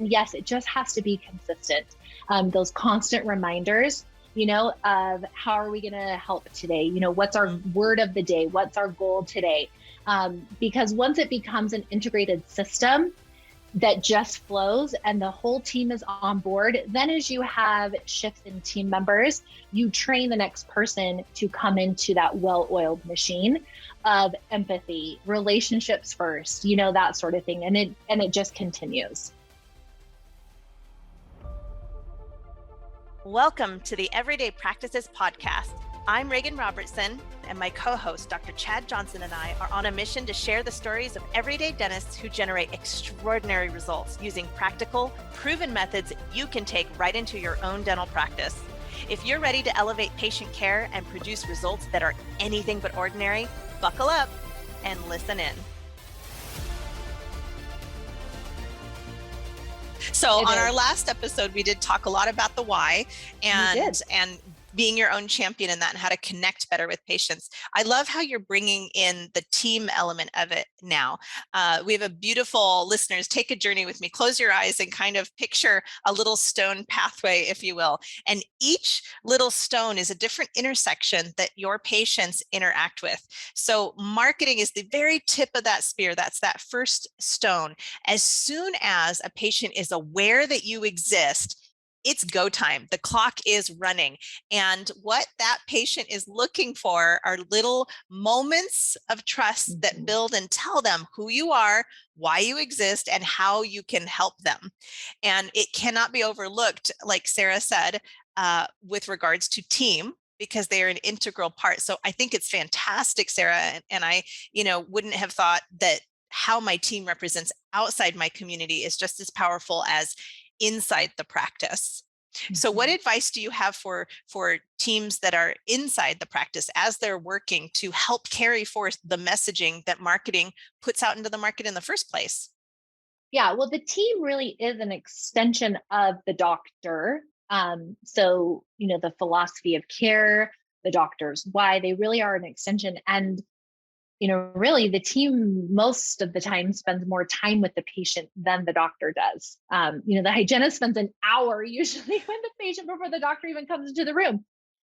Yes, it just has to be consistent. Those constant reminders, of how are we going to help today? What's our word of the day? What's our goal today? Because once it becomes an integrated system that just flows and the whole team is on board, then as you have shifts in team members, you train the next person to come into that well-oiled machine of empathy, relationships first, that sort of thing. And it just continues. Welcome to the Everyday Practices Podcast. I'm Reagan Robertson, and my co-host, Dr. Chad Johnson, and I are on a mission to share the stories of everyday dentists who generate extraordinary results using practical, proven methods you can take right into your own dental practice. If you're ready to elevate patient care and produce results that are anything but ordinary, buckle up and listen in. So on our last episode, we did talk a lot about the why and being your own champion in that and how to connect better with patients. I love how you're bringing in the team element of it now. We have a beautiful, listeners, take a journey with me. Close your eyes and kind of picture a little stone pathway, if you will. And each little stone is a different intersection that your patients interact with. So marketing is the very tip of that spear. That's that first stone. As soon as a patient is aware that you exist, it's go time. The clock is running. And what that patient is looking for are little moments of trust that build and tell them who you are, why you exist, and how you can help them. And it cannot be overlooked, like Sara said, with regards to team, because they are an integral part. So I think it's fantastic, Sara. And I, wouldn't have thought that how my team represents outside my community is just as powerful as inside the practice. So what advice do you have for teams that are inside the practice as they're working to help carry forth the messaging that marketing puts out into the market in the first place? Yeah, well, the team really is an extension of the doctor. So, the philosophy of care, the doctor's why, they really are an extension. And really the team most of the time spends more time with the patient than the doctor does. The hygienist spends an hour usually with the patient before the doctor even comes into the room.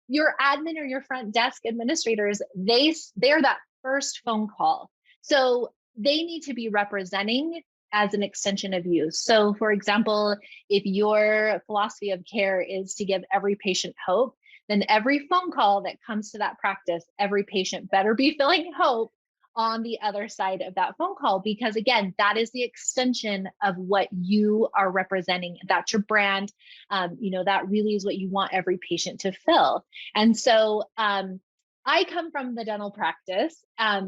Your admin or your front desk administrators, they're that first phone call. So they need to be representing as an extension of you. So for example, if your philosophy of care is to give every patient hope, then every phone call that comes to that practice, every patient better be feeling hope on the other side of that phone call, because again, that is the extension of what you are representing. That's your brand. That really is what you want every patient to feel. And so I come from the dental practice.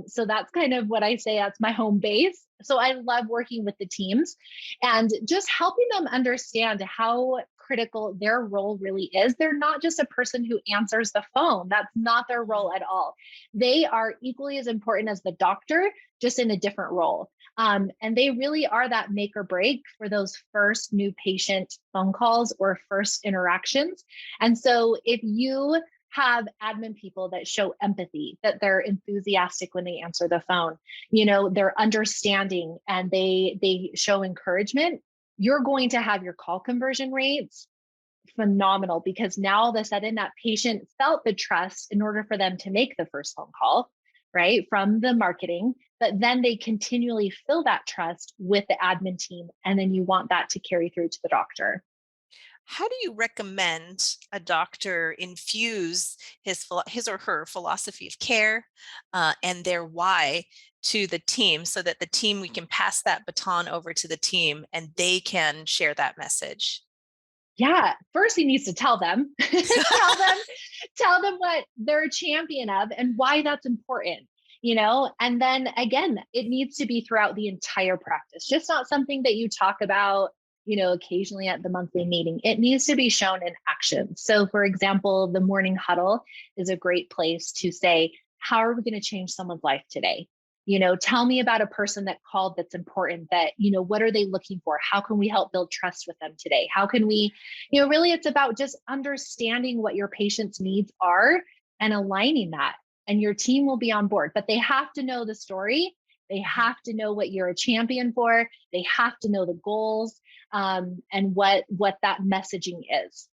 So that's kind of what I say, that's my home base. So I love working with the teams and just helping them understand how critical their role really is. They're not just a person who answers the phone. That's not their role at all. They are equally as important as the doctor, just in a different role. And they really are that make or break for those first new patient phone calls or first interactions. And so if you have admin people that show empathy, that they're enthusiastic when they answer the phone, they're understanding and they show encouragement, you're going to have your call conversion rates phenomenal, because now all of a sudden that patient felt the trust in order for them to make the first phone call, right, from the marketing, but then they continually fill that trust with the admin team. And then you want that to carry through to the doctor. How do you recommend a doctor infuse his or her philosophy of care and their why to the team, so that the team, we can pass that baton over to the team and they can share that message? Yeah, first he needs to tell them, tell them what they're a champion of and why that's important. And then again, it needs to be throughout the entire practice, just not something that you talk about occasionally at the monthly meeting. It needs to be shown in action. So for example, the morning huddle is a great place to say, how are we going to change someone's life today? Tell me about a person that called that's important, that, what are they looking for? How can we help build trust with them today? How can we, really it's about just understanding what your patient's needs are and aligning that, and your team will be on board, but they have to know the story. They have to know what you're a champion for. They have to know the goals. and what that messaging is.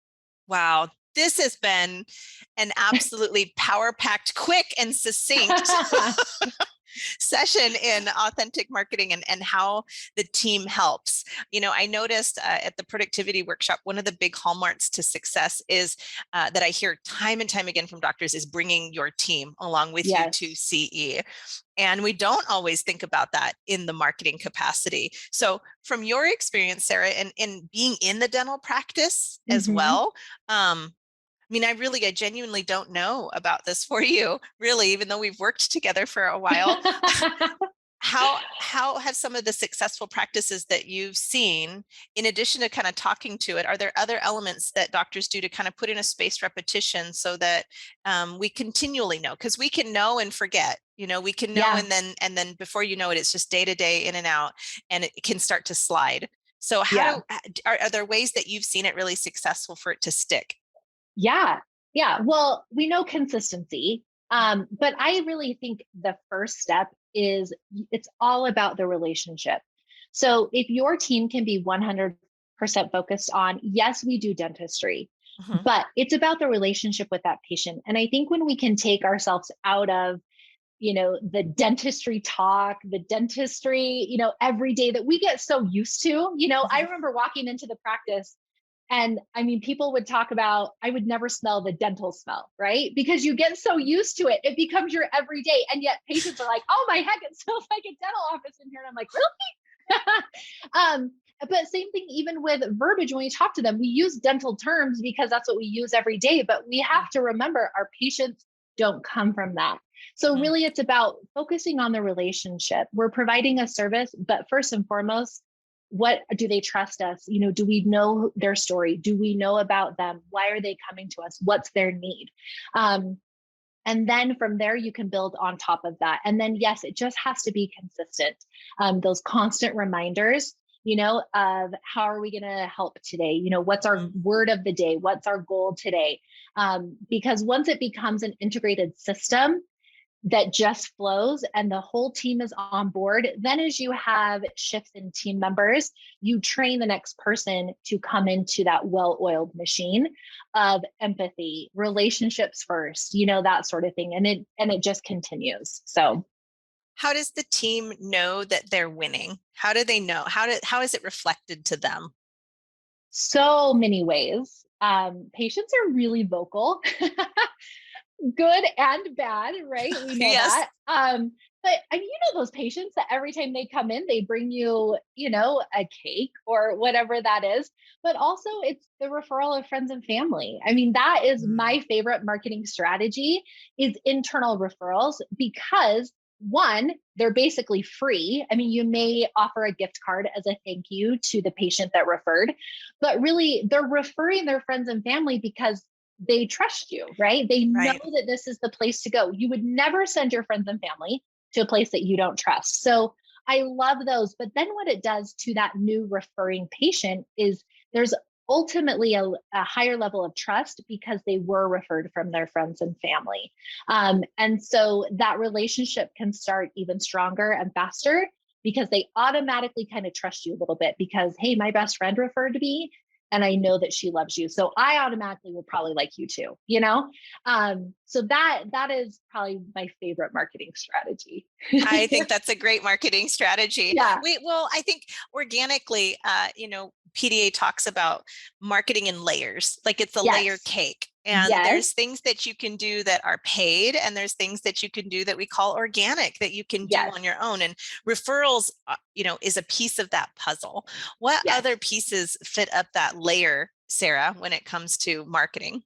Wow. This has been an absolutely power-packed, quick and succinct session in authentic marketing and how the team helps. I noticed at the productivity workshop, one of the big hallmarks to success is that I hear time and time again from doctors is bringing your team along with you to Yes. CE. And we don't always think about that in the marketing capacity. So from your experience, Sara, and in being in the dental practice as Mhm. well, I genuinely don't know about this for you, really, even though we've worked together for a while. How have some of the successful practices that you've seen, in addition to kind of talking to it, are there other elements that doctors do to kind of put in a spaced repetition so that we continually know? Because we can know and forget. We can know Yeah. and then before you know it, it's just day to day, in and out, and it can start to slide. So Yeah. are there ways that you've seen it really successful for it to stick? Yeah. Yeah. Well, we know consistency. But I really think the first step is it's all about the relationship. So if your team can be 100% focused on, yes, we do dentistry, Mhm. but it's about the relationship with that patient. And I think when we can take ourselves out of, the dentistry talk, the dentistry, every day that we get so used to, I Mhm. remember walking into the practice and I mean, people would talk about, I would never smell the dental smell, right? Because you get so used to it, it becomes your everyday. And yet patients are like, oh my heck, it smells like a dental office in here. And I'm like, really? But same thing, even with verbiage, when we talk to them, we use dental terms because that's what we use every day. But we have to remember our patients don't come from that. So Mhm. really it's about focusing on the relationship. We're providing a service, but first and foremost, what do they trust us? Do we know their story? Do we know about them? Why are they coming to us? What's their need? Um, and then from there, you can build on top of that. And then, yes, it just has to be consistent. Those constant reminders, of how are we going to help today? What's our Mhm. word of the day? What's our goal today? Because once it becomes an integrated system, that just flows and the whole team is on board, then as you have shifts in team members, you train the next person to come into that well-oiled machine of empathy, relationships first, that sort of thing. And it just continues. So How does the team know that they're winning? How do they know? How is it reflected to them? so many ways. Patients are really vocal. Good and bad, right? We know Yes. that. But I mean, those patients that every time they come in, they bring you, a cake or whatever that is. But also, it's the referral of friends and family. I mean, that is Mm. my favorite marketing strategy is internal referrals because one, they're basically free. I mean, you may offer a gift card as a thank you to the patient that referred, but really they're referring their friends and family because they trust you, right? They know Right. that this is the place to go. You would never send your friends and family to a place that you don't trust. So I love those. But then what it does to that new referring patient is there's ultimately a higher level of trust because they were referred from their friends and family. And so that relationship can start even stronger and faster because they automatically kind of trust you a little bit because, hey, my best friend referred to me and I know that she loves you. So I automatically will probably like you too. So that is probably my favorite marketing strategy. I think that's a great marketing strategy. Yeah. I think organically, PDA talks about marketing in layers, like it's a layer Yes. cake. And Yes. there's things that you can do that are paid, and there's things that you can do that we call organic that you can do Yes. on your own. And referrals, is a piece of that puzzle. What Yes. other pieces fit up that layer, Sara, when it comes to marketing?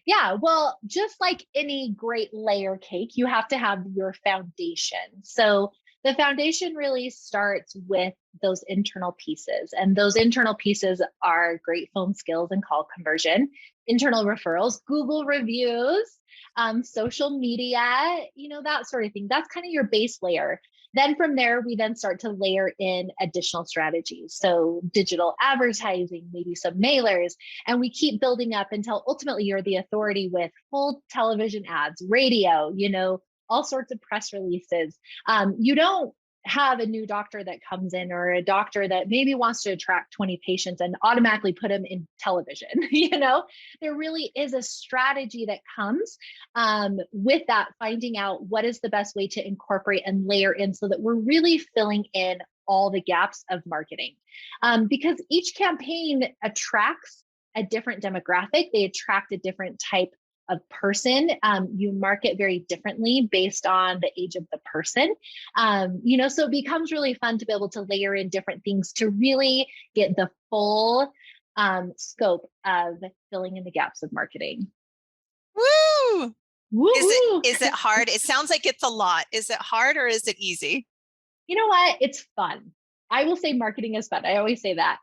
Yeah, well, just like any great layer cake, you have to have your foundation. So the foundation really starts with those internal pieces. And those internal pieces are great phone skills and call conversion, internal referrals, Google reviews, social media, that sort of thing. That's kind of your base layer. Then from there, we then start to layer in additional strategies. So digital advertising, maybe some mailers, and we keep building up until ultimately you're the authority with full television ads, radio, all sorts of press releases. You don't have a new doctor that comes in, or a doctor that maybe wants to attract 20 patients and automatically put them in television. There really is a strategy that comes with that, finding out what is the best way to incorporate and layer in so that we're really filling in all the gaps of marketing. Because each campaign attracts a different demographic, they attract a different type of person. You market very differently based on the age of the person. So it becomes really fun to be able to layer in different things to really get the full scope of filling in the gaps of marketing. Woo! Woo-hoo! Is it hard? It sounds like it's a lot. Is it hard or is it easy? You know what? It's fun. I will say marketing is fun. I always say that.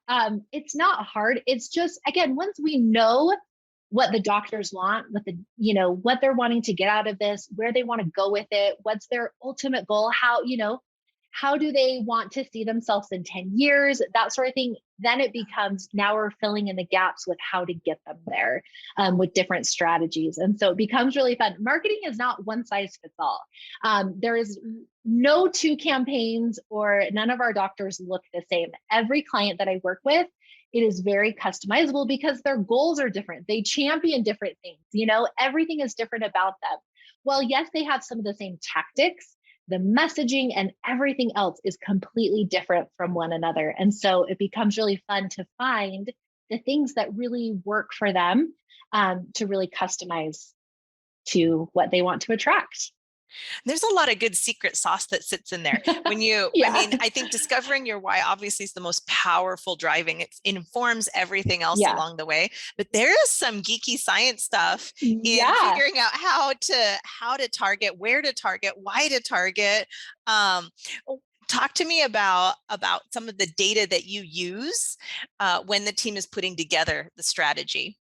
It's not hard. It's just, again, once we know what the doctors want, what they're wanting to get out of this, where they want to go with it, what's their ultimate goal, how do they want to see themselves in 10 years, that sort of thing. Then it becomes, now we're filling in the gaps with how to get them there with different strategies. And so it becomes really fun. Marketing is not one size fits all. There is no two campaigns, or none of our doctors look the same. Every client that I work with, it is very customizable because their goals are different. They champion different things. Everything is different about them. Well, yes, they have some of the same tactics. The messaging and everything else is completely different from one another. And so it becomes really fun to find the things that really work for them, to really customize to what they want to attract. There's a lot of good secret sauce that sits in there. I think discovering your why obviously is the most powerful driving. It informs everything else along the way, but there is some geeky science stuff in figuring out how to target, where to target, why to target. Talk to me about some of the data that you use when the team is putting together the strategy.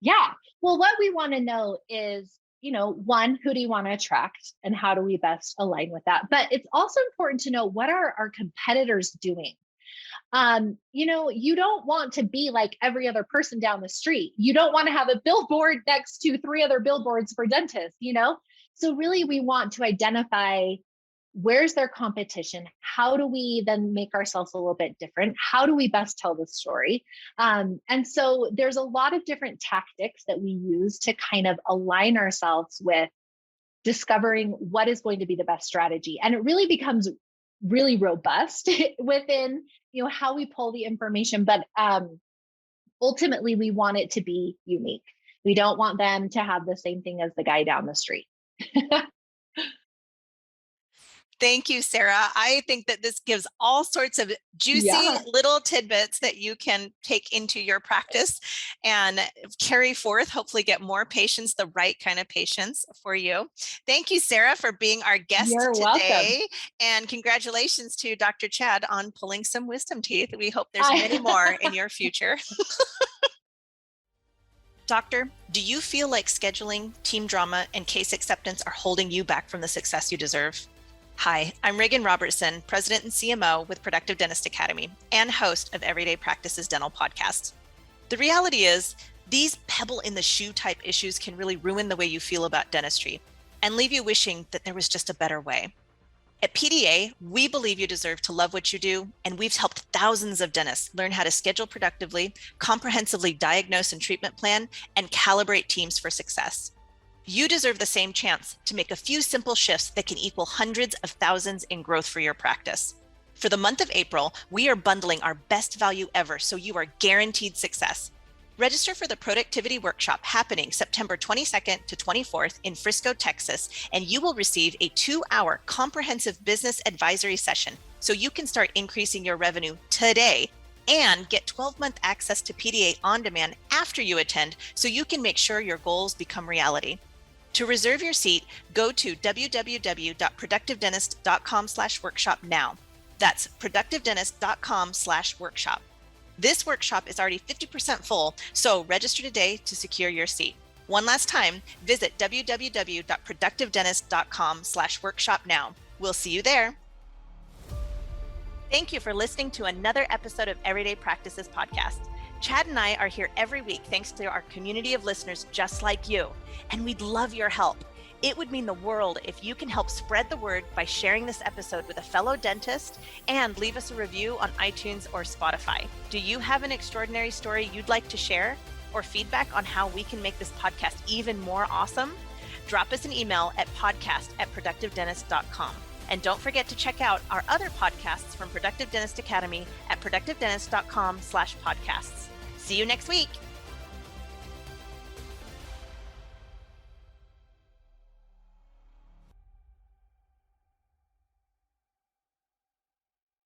Yeah. Well, what we want to know is, one, who do you want to attract and how do we best align with that? But it's also important to know, what are our competitors doing? You don't want to be like every other person down the street. You don't want to have a billboard next to 3 other billboards for dentists, So really we want to identify, where's their competition? How do we then make ourselves a little bit different? How do we best tell the story? And so there's a lot of different tactics that we use to kind of align ourselves with discovering what is going to be the best strategy. And it really becomes really robust within, how we pull the information. But ultimately, we want it to be unique. We don't want them to have the same thing as the guy down the street. Thank you, Sara. I think that this gives all sorts of juicy little tidbits that you can take into your practice and carry forth, hopefully get more patients, the right kind of patients for you. Thank you, Sara, for being our guest today. Welcome. And congratulations to Dr. Chad on pulling some wisdom teeth. We hope there's many more in your future. Doctor, do you feel like scheduling, team drama, and case acceptance are holding you back from the success you deserve? Hi, I'm Reagan Robertson, President and CMO with Productive Dentist Academy and host of Everyday Practices Dental Podcast. The reality is, these pebble in the shoe type issues can really ruin the way you feel about dentistry and leave you wishing that there was just a better way. At PDA, we believe you deserve to love what you do, and we've helped thousands of dentists learn how to schedule productively, comprehensively diagnose and treatment plan, and calibrate teams for success. You deserve the same chance to make a few simple shifts that can equal hundreds of thousands in growth for your practice. For the month of April, we are bundling our best value ever, so you are guaranteed success. Register for the Productivity Workshop happening September 22nd to 24th in Frisco, Texas, and you will receive a 2-hour comprehensive business advisory session so you can start increasing your revenue today and get 12-month access to PDA on demand after you attend so you can make sure your goals become reality. To reserve your seat, go to www.productivedentist.com/workshop now. That's productivedentist.com/workshop. This workshop is already 50% full, so register today to secure your seat. One last time, visit www.productivedentist.com/workshop now. We'll see you there. Thank you for listening to another episode of Everyday Practices Podcast. Chad and I are here every week thanks to our community of listeners just like you, and we'd love your help. It would mean the world if you can help spread the word by sharing this episode with a fellow dentist and leave us a review on iTunes or Spotify. Do you have an extraordinary story you'd like to share or feedback on how we can make this podcast even more awesome? Drop us an email at podcast@productivedentist.com. And don't forget to check out our other podcasts from Productive Dentist Academy at productivedentist.com/podcasts. See you next week.